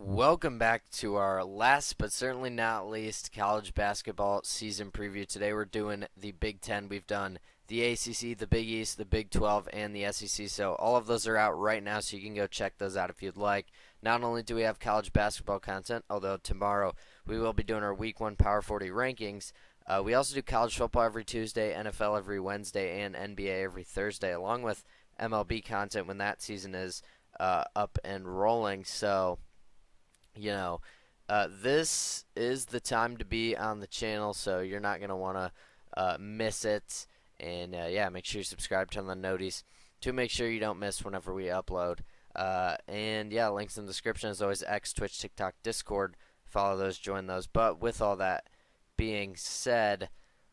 Welcome back to our last but certainly not least college basketball season preview. Today we're doing the Big Ten. We've done the ACC, the Big East, the Big 12, and the SEC. So all of those are out right now, so you can go check those out if you'd like. Not only do we have college basketball content, although tomorrow we will be doing our Week 1 Power 40 rankings. We also do college football every Tuesday, NFL every Wednesday, and NBA every Thursday, along with MLB content when that season is up and rolling. So this is the time to be on the channel, so you're not going to want to miss it. And yeah, make sure you subscribe, turn on the noties to make sure you don't miss whenever we upload. And yeah, links in the description as always: X, Twitch, TikTok, Discord. Follow those, join those. But with all that being said,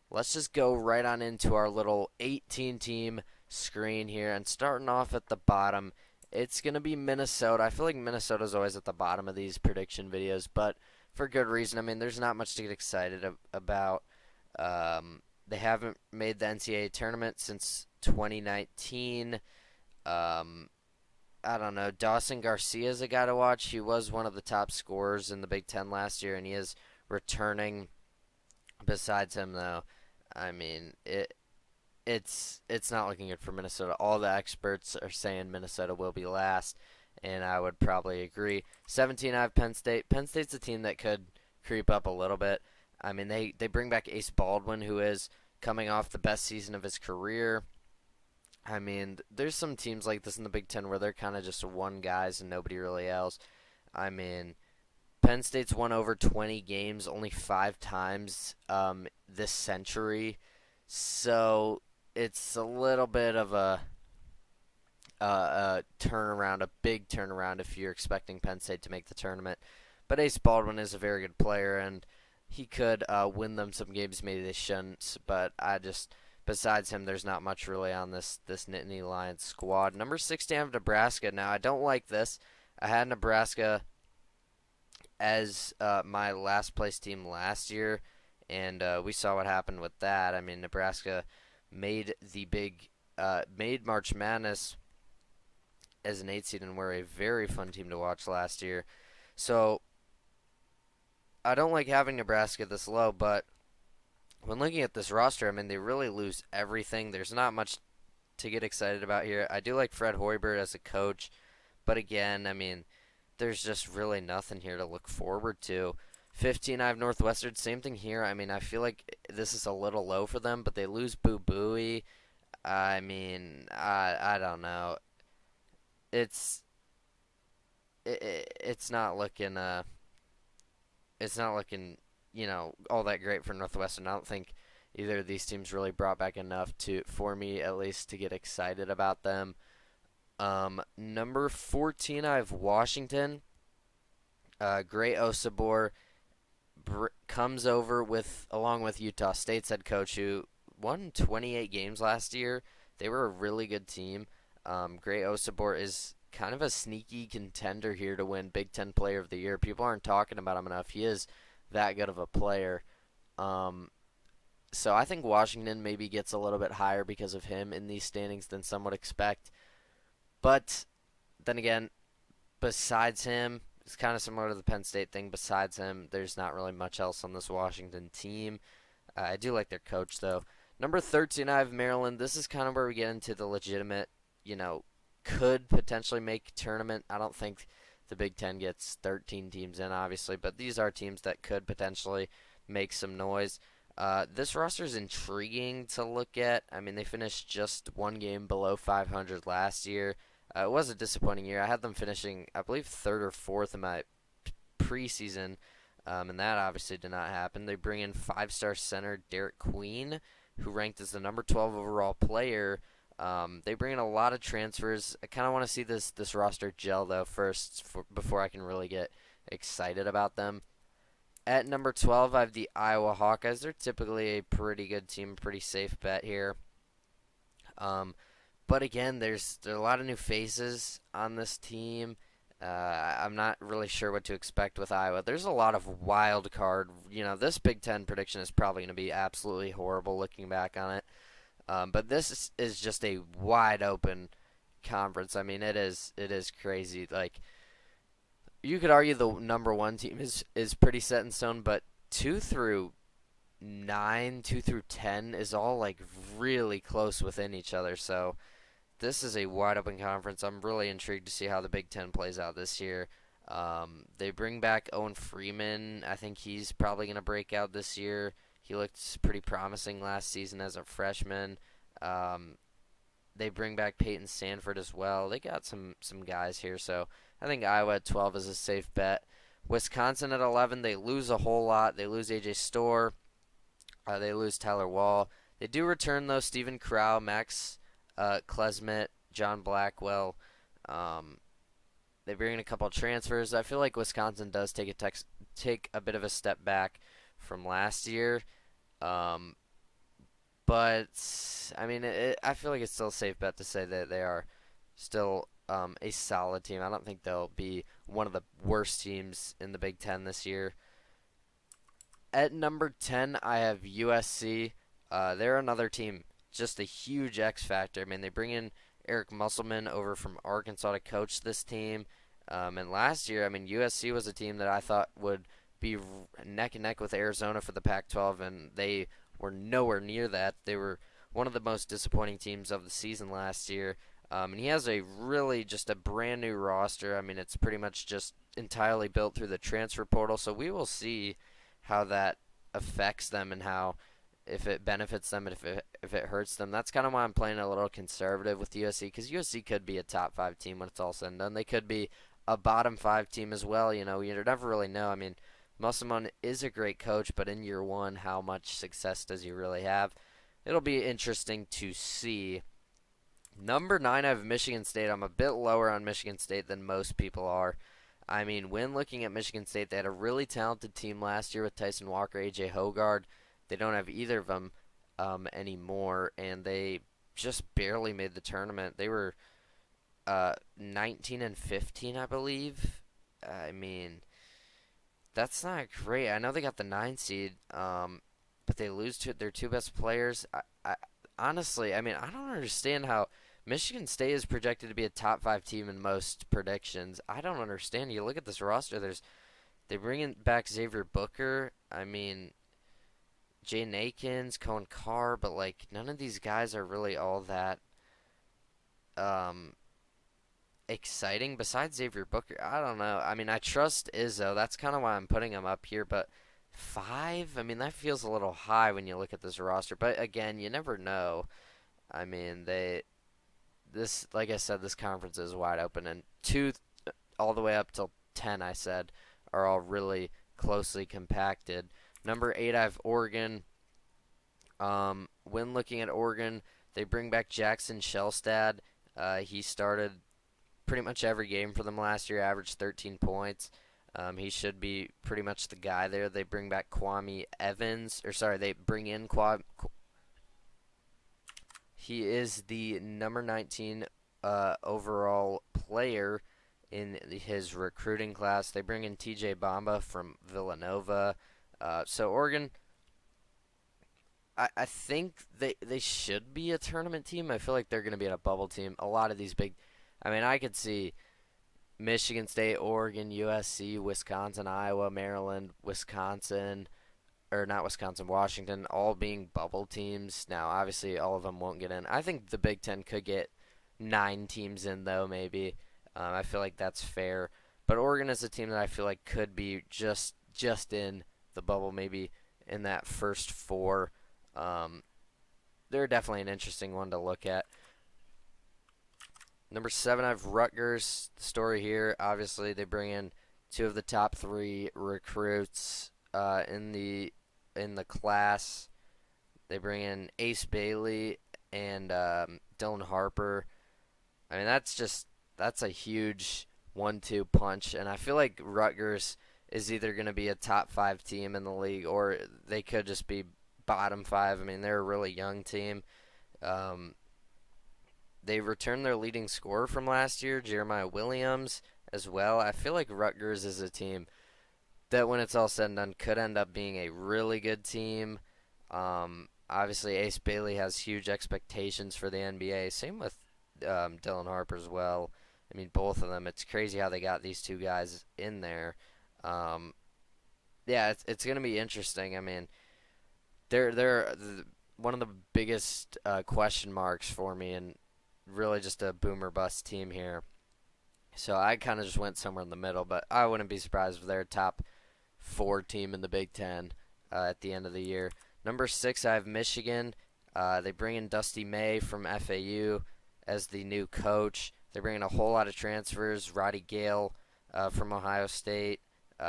let's just go right on into our little 18 team screen here. And starting off at the bottom, it's going to be Minnesota. I feel like Minnesota's always at the bottom of these prediction videos, but for good reason. I mean, there's not much to get excited about. They haven't made the NCAA tournament since 2019. I don't know. Dawson Garcia's a guy to watch. He was one of the top scorers in the Big Ten last year, and he is returning. Besides him, though, I mean, it's not looking good for Minnesota. All the experts are saying Minnesota will be last, and I would probably agree. 17, I have Penn State. Penn State's a team that could creep up a little bit. I mean, they bring back Ace Baldwin, who is coming off the best season of his career. I mean, there's some teams like this in the Big Ten where they're kind of just one guys and nobody really else. I mean, Penn State's won over 20 games only 5 times this century. So it's a little bit of a turnaround, a big turnaround if you're expecting Penn State to make the tournament. But Ace Baldwin is a very good player, and he could win them some games. Maybe they shouldn't, but besides him, there's not much really on this Nittany Lions squad. Number 16, I have Nebraska. Now I don't like this. I had Nebraska as my last place team last year, and we saw what happened with that. I mean, Nebraska made March Madness as an 8 seed and were a very fun team to watch last year. So I don't like having Nebraska this low, but when looking at this roster, I mean, they really lose everything. There's not much to get excited about here. I do like Fred Hoiberg as a coach, but again, I mean, there's just really nothing here to look forward to. 15, I have Northwestern. Same thing here. I mean, I feel like this is a little low for them, but they lose Boo Buie. I mean, I don't know. It's it's not looking all that great for Northwestern. I don't think either of these teams really brought back enough to for me at least to get excited about them. Number 14, I have Washington. Gray Osabor comes over with along with Utah State's head coach who won 28 games last year. They were a really good team. Gray Osabor is kind of a sneaky contender here to win Big Ten Player of the Year. People aren't talking about him enough. He is that good of a player. Um, so I think Washington maybe gets a little bit higher because of him in these standings than some would expect. But then again, besides him, it's kind of similar to the Penn State thing. Besides him, there's not really much else on this Washington team. I do like their coach, though. Number 13, I have Maryland. This is kind of where we get into the legitimate, could potentially make tournament. I don't think the Big Ten gets 13 teams in, obviously, but these are teams that could potentially make some noise. This roster is intriguing to look at. I mean, they finished just one game below 500 last year. It was a disappointing year. I had them finishing, I believe, third or fourth in my preseason, and that obviously did not happen. They bring in five-star center Derek Queen, who ranked as the number 12 overall player. They bring in a lot of transfers. I kind of want to see this roster gel though first before I can really get excited about them. At number 12, I have the Iowa Hawkeyes. They're typically a pretty good team, pretty safe bet here. Um, but again, there are a lot of new faces on this team. I'm not really sure what to expect with Iowa. There's a lot of wild card. This Big Ten prediction is probably going to be absolutely horrible looking back on it. But this is just a wide open conference. I mean, it is crazy. Like you could argue the number one team is pretty set in stone, but 2 through 9, 2 through 10 is all like really close within each other. So this is a wide open conference. I'm really intrigued to see how the Big Ten plays out this year. They bring back Owen Freeman. I think he's probably going to break out this year. He looked pretty promising last season as a freshman. Um, they bring back Peyton Sanford as well. They got some guys here, so I think Iowa at 12 is a safe bet. Wisconsin at 11, they lose a whole lot. They lose AJ Storr. They lose Tyler Wall. They do return though Stephen Crow, Max Klesmit, John Blackwell. Um, they bring in a couple of transfers. I feel like Wisconsin does take a bit of a step back from last year. Um, but I mean, I feel like it's still a safe bet to say that they are still a solid team. I don't think they'll be one of the worst teams in the Big Ten this year. At number 10, I have USC. They're another team, just a huge X factor. I mean, they bring in Eric Musselman over from Arkansas to coach this team. And last year, I mean, USC was a team that I thought would be neck and neck with Arizona for the Pac-12, and they were nowhere near that. They were one of the most disappointing teams of the season last year. And he has a really just a brand new roster. I mean, it's pretty much just entirely built through the transfer portal. So we will see how that affects them and how if it benefits them and if it hurts them. That's kind of why I'm playing a little conservative with USC because USC could be a top five team when it's all said and done. They could be a bottom five team as well. You know, you never really know. I mean, Musselman is a great coach, but in year one, how much success does he really have? It'll be interesting to see. Number 9, I have Michigan State. I'm a bit lower on Michigan State than most people are. I mean, when looking at Michigan State, they had a really talented team last year with Tyson Walker, AJ Hogard. They don't have either of them anymore, and they just barely made the tournament. They were 19 and 15, I believe. I mean, that's not great. I know they got the 9 seed, but they lose to their two best players. I honestly, I mean, I don't understand how Michigan State is projected to be a top 5 team in most predictions. I don't understand. You look at this roster. They bring in back Xavier Booker. I mean, Jay Akins, Cohen Carr, but like none of these guys are really all that um, exciting. Besides Xavier Booker, I don't know. I mean, I trust Izzo. That's kind of why I'm putting him up here. But 5, I mean, that feels a little high when you look at this roster. But again, you never know. I mean, like I said, this conference is wide open, and 2 all the way up till 10, I said, are all really closely compacted. Number 8, I have Oregon. When looking at Oregon, they bring back Jackson Shelstad. He started pretty much every game for them last year, averaged 13 points. He should be pretty much the guy there. They bring back Kwame Evans, or sorry, they bring in Kwame. He is the number 19 overall player in his recruiting class. They bring in TJ Bamba from Villanova. So Oregon, I think they should be a tournament team. I feel like they're going to be a bubble team. A lot of these big, I mean, I could see Michigan State, Oregon, USC, Wisconsin, Iowa, Maryland, Wisconsin, or not Wisconsin, Washington, all being bubble teams. Now, obviously, all of them won't get in. I think the Big Ten could get 9 teams in, though, maybe. I feel like that's fair. But Oregon is a team that I feel like could be just in the bubble, maybe in that first 4. They're definitely an interesting one to look at. Number 7, I have Rutgers. The story here, obviously, they bring in 2 of the top 3 recruits in the class. They bring in Ace Bailey and Dylan Harper. I mean, that's a huge 1-2 punch, and I feel like Rutgers is either going to be a top 5 team in the league or they could just be bottom 5. I mean, they're a really young team. Um, they returned their leading scorer from last year, Jeremiah Williams, as well. I feel like Rutgers is a team that when it's all said and done could end up being a really good team. Obviously, Ace Bailey has huge expectations for the NBA. Same with Dylan Harper as well. I mean, both of them. It's crazy how they got these two guys in there. Um, yeah, it's gonna be interesting. I mean, they're one of the biggest question marks for me, and really just a boomer bust team here. So I kind of just went somewhere in the middle, but I wouldn't be surprised if they're a top four team in the Big Ten at the end of the year. Number six, I have Michigan. They bring in Dusty May from FAU as the new coach. They bring in a whole lot of transfers. Roddy Gale from Ohio State.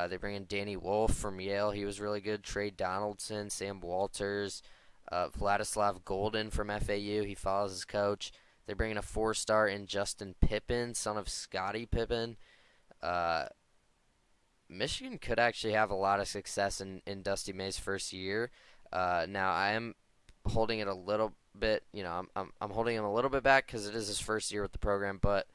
They bring in Danny Wolf from Yale. He was really good. Trey Donaldson, Sam Walters, Vladislav Golden from FAU. He follows his coach. They bring in a four-star in Justin Pippen, son of Scottie Pippen. Uh, Michigan could actually have a lot of success in Dusty May's first year. Now I am holding it a little bit, I'm holding him a little bit back because it is his first year with the program, but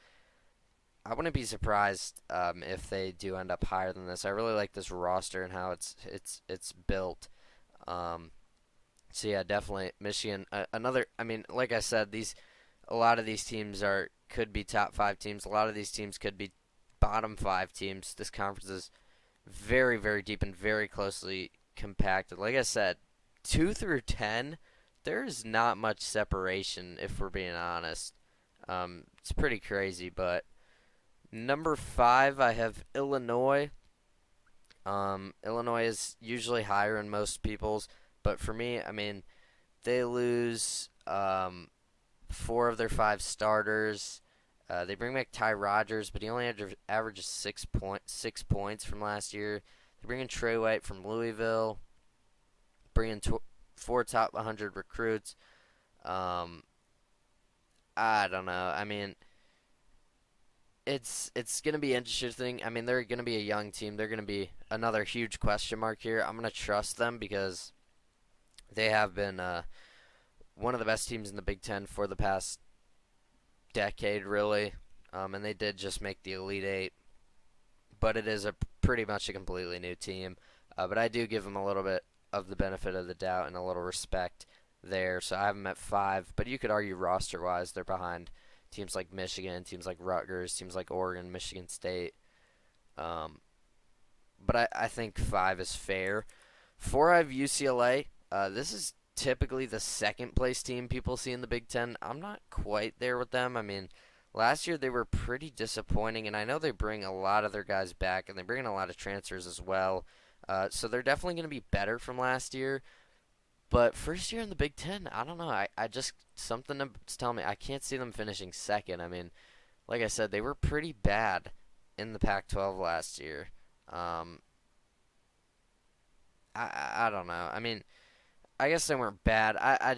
I wouldn't be surprised if they do end up higher than this. I really like this roster and how it's built. Um, so yeah, definitely Michigan. Another, I mean, like I said, a lot of these teams could be top five teams. A lot of these teams could be bottom five teams. This conference is very, very deep and very closely compacted. Like I said, 2 through 10, there's not much separation if we're being honest. It's pretty crazy, but number 5, I have Illinois. Illinois is usually higher in most people's, but for me, I mean, they lose 4 of their 5 starters. They bring back Ty Rodgers, but he only averages 6 points from last year. They bring in Trey White from Louisville. Bring in 4 top 100 recruits. I don't know. I mean, it's gonna be interesting. I mean, they're gonna be a young team. They're gonna be another huge question mark here. I'm gonna trust them because they have been one of the best teams in the Big Ten for the past decade, really. And they did just make the Elite Eight, but it is a pretty much a completely new team. But I do give them a little bit of the benefit of the doubt and a little respect there. So I have them at 5, but you could argue roster-wise they're behind teams like Michigan, teams like Rutgers, teams like Oregon, Michigan State. Um, but I think 5 is fair. 4, I have UCLA. This is typically the second place team people see in the Big Ten. I'm not quite there with them. I mean, last year they were pretty disappointing, and I know they bring a lot of their guys back, and they bring in a lot of transfers as well. So they're definitely going to be better from last year. But first year in the Big Ten, I don't know. I just, something to tell me, I can't see them finishing second. I mean, like I said, they were pretty bad in the Pac-12 last year. Um, I don't know. I mean, I guess they weren't bad. I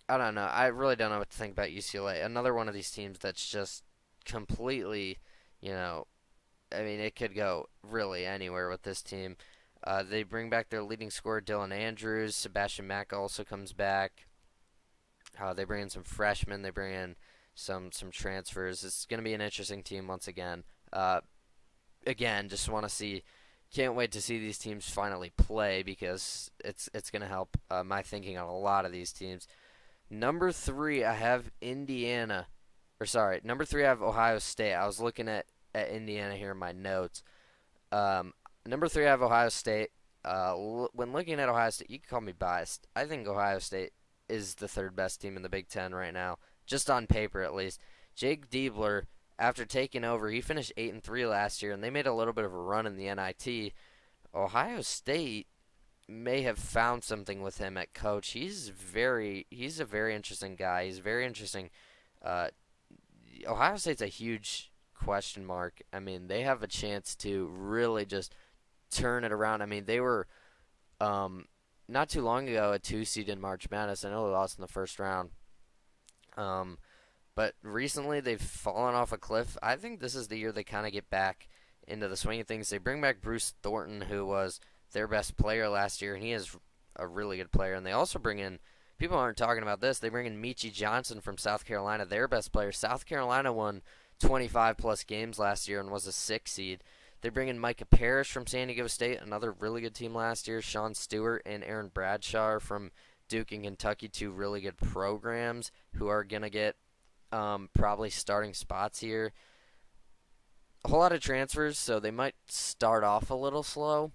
don't know. I really don't know what to think about UCLA. Another one of these teams that's just completely, you know, I mean, it could go really anywhere with this team. They bring back their leading scorer, Dylan Andrews. Sebastian Mack also comes back. They bring in some freshmen. They bring in some transfers. It's going to be an interesting team once again. Again, just want to see. Can't wait to see these teams finally play because it's going to help my thinking on a lot of these teams. Number 3, I have Indiana. Or sorry, number 3, I have Ohio State. I was looking at Indiana here in my notes. Number 3, I have Ohio State. When looking at Ohio State, you can call me biased. I think Ohio State is the third best team in the Big Ten right now, just on paper at least. Jake Diebler, after taking over, he finished 8-3 last year, and they made a little bit of a run in the NIT. Ohio State may have found something with him at coach. He's a very interesting guy. He's very interesting. Uh, Ohio State's a huge question mark. I mean, they have a chance to really just turn it around. I mean, they were not too long ago a 2 seed in March Madness. I know they lost in the first round. But recently they've fallen off a cliff. I think this is the year they kind of get back into the swing of things. They bring back Bruce Thornton, who was their best player last year, and he is a really good player. And they also bring in, people aren't talking about this, they bring in Michi Johnson from South Carolina, their best player. South Carolina won 25 plus games last year and was a 6 seed. They bring in Micah Parrish from San Diego State, another really good team last year. Sean Stewart and Aaron Bradshaw from Duke and Kentucky, 2 really good programs who are going to get probably starting spots here. A whole lot of transfers, so they might start off a little slow,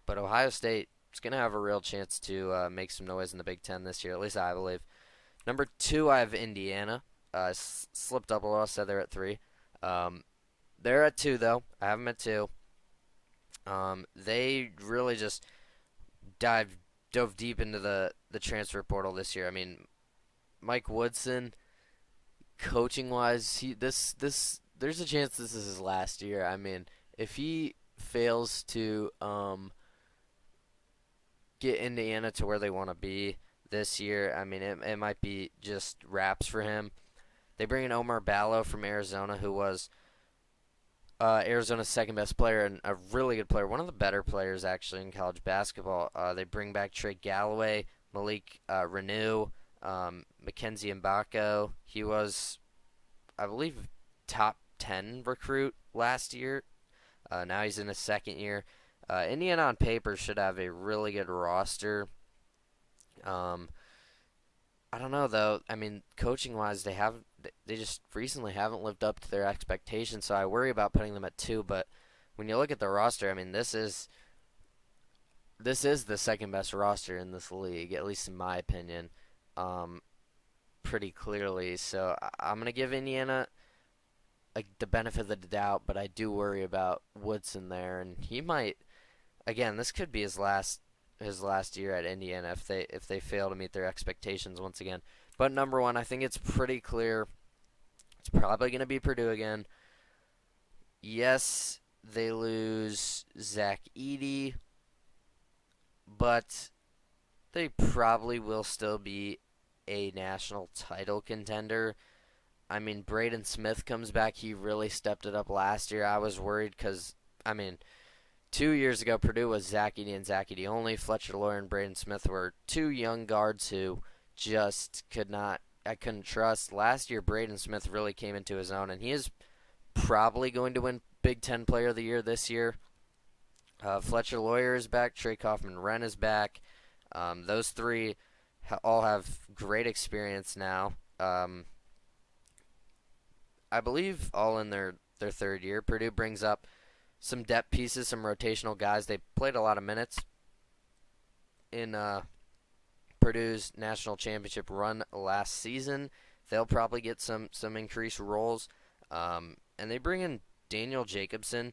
but Ohio State is going to have a real chance to make some noise in the Big Ten this year, at least I believe. Number 2, I have Indiana. Slipped up a little, said they're at 3. Um, they're at 2, though. I have them at 2. They really just dove deep into the transfer portal this year. I mean, Mike Woodson, coaching wise, there's a chance this is his last year. I mean, if he fails to get Indiana to where they want to be this year, I mean, it might be just wraps for him. They bring in Omar Ballo from Arizona, who was Arizona's second best player and a really good player, one of the better players actually in college basketball. They bring back Trey Galloway, Malik Renew, Mackenzie Mbako. He was, I believe, top 10 recruit last year. Now he's in his second year. Indiana on paper should have a really good roster. Um, I don't know though. I mean, coaching wise, they just recently haven't lived up to their expectations. So I worry about putting them at 2. But when you look at the roster, I mean, this is the second best roster in this league, at least in my opinion, pretty clearly. So I'm gonna give Indiana like the benefit of the doubt, but I do worry about Woodson there, and he might. Again, this could be his last year at Indiana if they fail to meet their expectations once again. But number 1, I think it's pretty clear. It's probably going to be Purdue again. Yes, they lose Zach Edey, but they probably will still be a national title contender. I mean, Braden Smith comes back. He really stepped it up last year. I was worried because, I mean, 2 years ago, Purdue was Zach Edey and Zach Edey only. Fletcher Loyer and Braden Smith were 2 young guards who just I couldn't trust. Last year, Braden Smith really came into his own, and he is probably going to win Big Ten Player of the Year this year. Fletcher Loyer is back. Trey Kaufman-Renn is back. Those 3 all have great experience now. I believe all in their third year. Purdue brings up some depth pieces, some rotational guys. They played a lot of minutes in Purdue's national championship run last season. They'll probably get some increased roles. And they bring in Daniel Jacobson.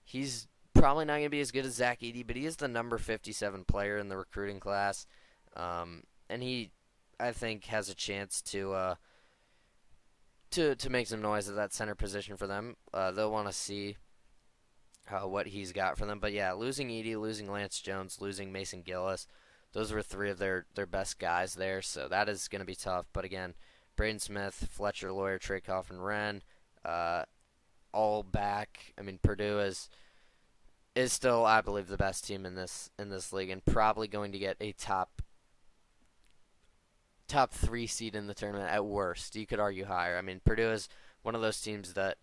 He's probably not going to be as good as Zach Edey, but he is the number 57 player in the recruiting class. And he, I think, has a chance to make some noise at that center position for them. They'll want to see what he's got for them. But yeah, losing Edey, losing Lance Jones, losing Mason Gillis, those were 3 of their best guys there. So that is going to be tough. But again, Braden Smith, Fletcher Loyer, Trey Kaufman-Renn, all back. I mean, Purdue is still, I believe, the best team in this league, and probably going to get a top 3 seed in the tournament at worst. You could argue higher. I mean, Purdue is one of those teams that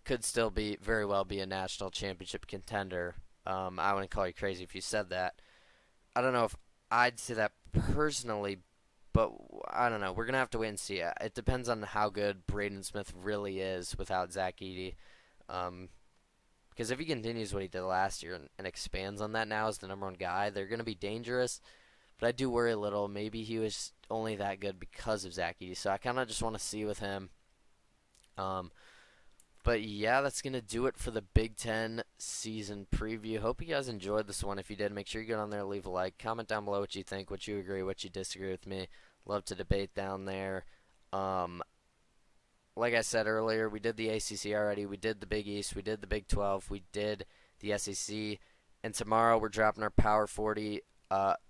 could still very well be a national championship contender. I wouldn't call you crazy if you said that. I don't know if I'd say that personally, but I don't know. We're gonna have to wait and see. It depends on how good Braden Smith really is without Zach Edey. Because if he continues what he did last year and expands on that now as the number 1 guy, they're gonna be dangerous. But I do worry a little. Maybe he was only that good because of Zach Edey. So I kind of just want to see with him. But yeah, that's going to do it for the Big Ten season preview. Hope you guys enjoyed this one. If you did, make sure you get on there, leave a like. Comment down below what you think, what you agree, what you disagree with me. Love to debate down there. Like I said earlier, we did the ACC already. We did the Big East. We did the Big 12. We did the SEC. And tomorrow we're dropping our Power 40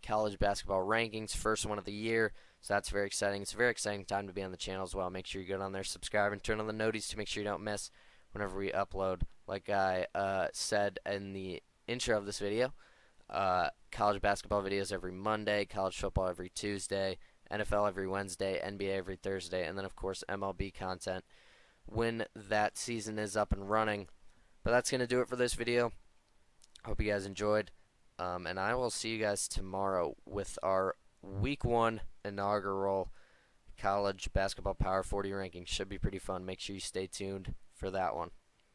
college basketball rankings, first one of the year. So that's very exciting. It's a very exciting time to be on the channel as well. Make sure you get on there, subscribe, and turn on the noties to make sure you don't miss whenever we upload. Like I said in the intro of this video, college basketball videos every Monday, college football every Tuesday, NFL every Wednesday, NBA every Thursday, and then, of course, MLB content when that season is up and running. But that's going to do it for this video. Hope you guys enjoyed. And I will see you guys tomorrow with our Week 1 inaugural college basketball Power 40 rankings. Should be pretty fun. Make sure you stay tuned for that one.